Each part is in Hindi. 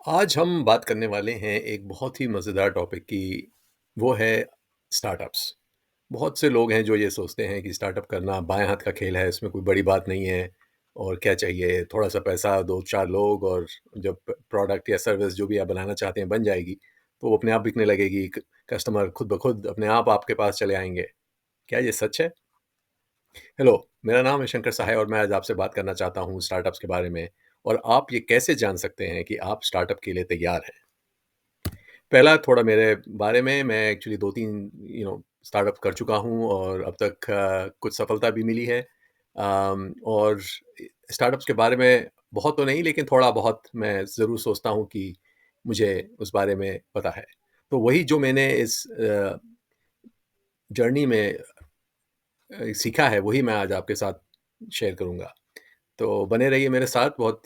आज हम बात करने वाले हैं एक बहुत ही मज़ेदार टॉपिक की, वो है स्टार्टअप्स। बहुत से लोग हैं जो ये सोचते हैं कि स्टार्टअप करना बाएँ हाथ का खेल है, इसमें कोई बड़ी बात नहीं है और क्या चाहिए, थोड़ा-सा पैसा, 2-4 लोग और जब प्रोडक्ट या सर्विस जो भी आप बनाना चाहते हैं बन जाएगी, तो वो अपने आप बिकने लगेगी। कस्टमर खुद ब खुद अपने आप आपके पास चले आएँगे। क्या ये सच है? हेलो, मेरा नाम है शंकर सहाय और मैं आज आपसे बात करना चाहता हूँ स्टार्टअप्स के बारे में और आप ये कैसे जान सकते हैं कि आप स्टार्टअप के लिए तैयार हैं? पहला थोड़ा मेरे बारे में, मैं एक्चुअली 2-3 स्टार्टअप कर चुका हूँ और अब तक कुछ सफलता भी मिली है। और स्टार्टअप्स के बारे में बहुत तो नहीं लेकिन थोड़ा-बहुत मैं ज़रूर सोचता हूँ कि मुझे उस बारे में पता है। तो वही जो मैंने इस जर्नी में सीखा है, वही मैं आज आपके साथ शेयर करूँगा। तो बने रहिए मेरे साथ, बहुत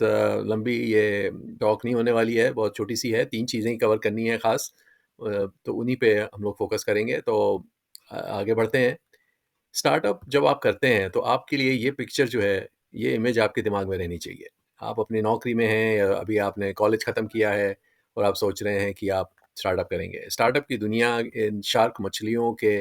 लंबी ये टॉक नहीं होने वाली है, बहुत छोटी-सी है, 3 चीज़ें ही कवर करनी है ख़ास। तो उन्हीं पे हम लोग फ़ोकस करेंगे, तो आगे बढ़ते हैं। स्टार्टअप जब आप करते हैं, तो आपके लिए ये पिक्चर जो है, ये इमेज आपके दिमाग में रहनी चाहिए। आप अपनी नौकरी में हैं या अभी आपने कॉलेज ख़त्म किया है और आप सोच रहे हैं कि आप स्टार्टअप करेंगे। स्टार्टअप की दुनिया इन शार्क मछलियों के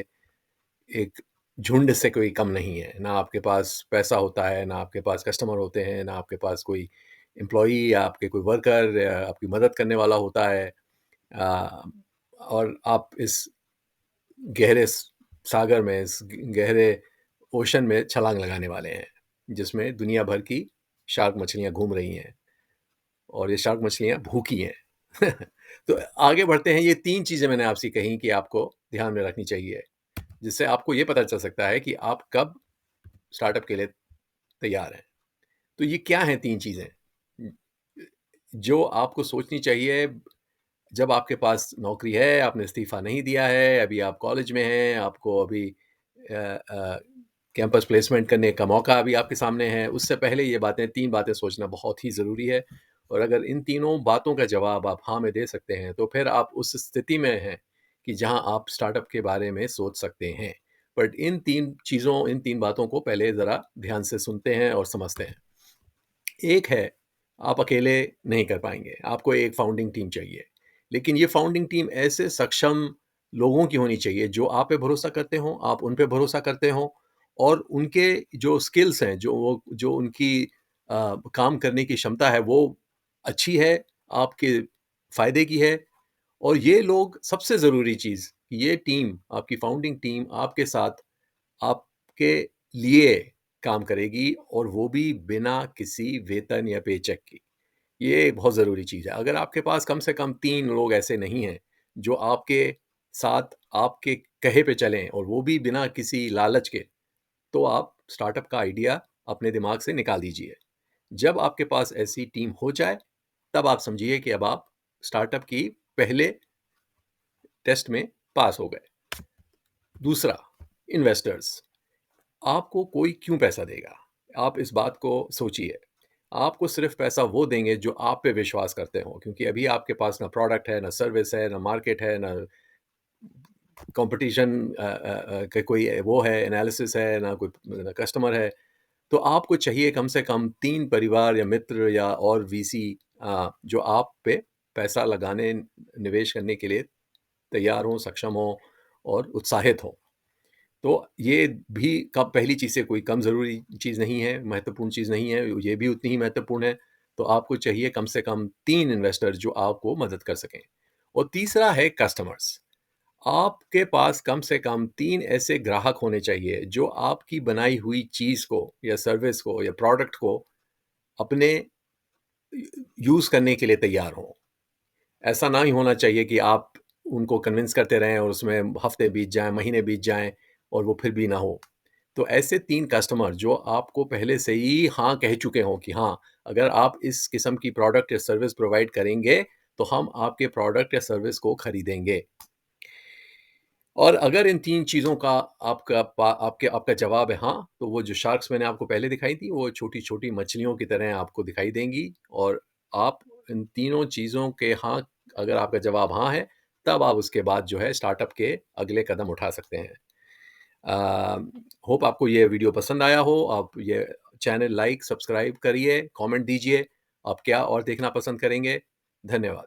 एक झुंड से कोई कम नहीं है। ना आपके पास पैसा होता है, ना आपके पास कस्टमर होते हैं, ना आपके पास कोई एम्प्लॉयी या आपके कोई वर्कर या आपकी मदद करने वाला होता है। अ, और आप इस गहरे सागर में, इस गहरे ओशन में छलांग लगाने वाले हैं, जिसमें दुनिया भर की शार्क मछलियाँ घूम रही हैं और ये शार्क मछलियाँ भूखी हैं। तो आगे बढ़ते हैं, ये 3 चीज़ें मैंने आपसे कहीं कि आपको ध्यान में रखनी चाहिए, जिससे आपको ये पता चल सकता है कि आप कब स्टार्टअप के लिए तैयार हैं। तो ये क्या हैं 3 चीज़ें? जो आपको सोचनी चाहिए जब आपके पास नौकरी है, आपने इस्तीफ़ा नहीं दिया है, अभी आप कॉलेज में हैं, आपको अभी अ कैंपस प्लेसमेंट करने का मौका अभी आपके सामने है, उससे पहले ये बातें 3 बातें सोचना बहुत ही ज़रूरी है और अगर इन तीनों बातों का जवाब आप हाँ में दे सकते हैं, तो फिर आप उस स्थिति में हैं कि जहाँ आप स्टार्टअप के बारे में सोच सकते हैं। बट इन 3 बातों को पहले ज़रा ध्यान से सुनते हैं और समझते हैं। एक है, आप अकेले नहीं कर पाएँगे, आपको एक फाउंडिंग टीम चाहिए। लेकिन ये फाउंडिंग टीम ऐसे सक्षम लोगों की होनी चाहिए, जो आप पे भरोसा करते हों, आप उन पे भरोसा करते हों और उनके जो स्किल्स हैं, जो उनकी काम करने की क्षमता है, वो अच्छी है, आपके फ़ायदे की है और ये लोग सबसे ज़रूरी चीज़, ये टीम, आपकी फाउंडिंग टीम आपके साथ आपके लिए काम करेगी और वो भी बिना किसी वेतन या पेचेक की। ये बहुत ज़रूरी चीज़ है। अगर आपके पास कम से कम 3 लोग ऐसे नहीं हैं, जो आपके साथ आपके कहे पे चलें और वो भी बिना किसी लालच के, तो आप स्टार्टअप का आइडिया अपने दिमाग से निकाल दीजिए। जब आपके पास ऐसी टीम हो जाए, तब आप समझिए कि अब आप स्टार्टअप की पहले टेस्ट में पास हो गए। दूसरा, इन्वेस्टर्स। आपको कोई क्यों पैसा देगा? आप इस बात को सोचिए। आपको सिर्फ़ पैसा वो देंगे जो आप पे विश्वास करते हों, क्योंकि अभी आपके पास ना प्रोडक्ट है, ना सर्विस है, ना मार्केट है, ना कॉम्पिटिशन का कोई वो है, एनालिसिस है, ना कस्टमर है। तो आपको चाहिए कम से कम 3 परिवार या मित्र या और वीसी जो आप पे पैसा लगाने, निवेश करने के लिए तैयार हों, सक्षम हों और उत्साहित हों। तो ये भी कब पहली चीज़ से कोई कम ज़रूरी चीज़ नहीं है, महत्वपूर्ण चीज़ नहीं है, ये भी उतनी ही महत्वपूर्ण है। तो आपको चाहिए कम से कम 3 इन्वेस्टर जो आपको मदद कर सकें। और तीसरा है कस्टमर्स। आपके पास कम से कम 3 ऐसे ग्राहक होने चाहिए जो आपकी बनाई हुई चीज़ को या सर्विस को या प्रोडक्ट को अपने यूज़ करने के लिए तैयार हों। ऐसा ना ही होना चाहिए कि आप उनको कन्विंस करते रहें और उसमें हफ़्ते बीत जाएँ, महीने बीत जाएँ और वो फिर भी ना हो। तो ऐसे 3 कस्टमर जो आपको पहले से ही हाँ कह चुके हों कि हाँ, अगर आप इस किस्म की प्रोडक्ट या सर्विस प्रोवाइड करेंगे, तो हम आपके प्रोडक्ट या सर्विस को खरीदेंगे। और अगर इन 3 चीज़ों का आपका जवाब है हाँ, तो वो जो शार्क्स मैंने आपको पहले दिखाई थी, वो छोटी-छोटी मछलियों की तरह आपको दिखाई देंगी और आप इन तीनों चीज़ों के हाँ, अगर आपका जवाब हाँ है, तब आप उसके बाद जो है स्टार्टअप के अगले कदम उठा सकते हैं। होप आपको ये वीडियो पसंद आया हो। आप ये चैनल लाइक, सब्सक्राइब करिए, कमेंट दीजिए, आप क्या और देखना पसंद करेंगे। धन्यवाद।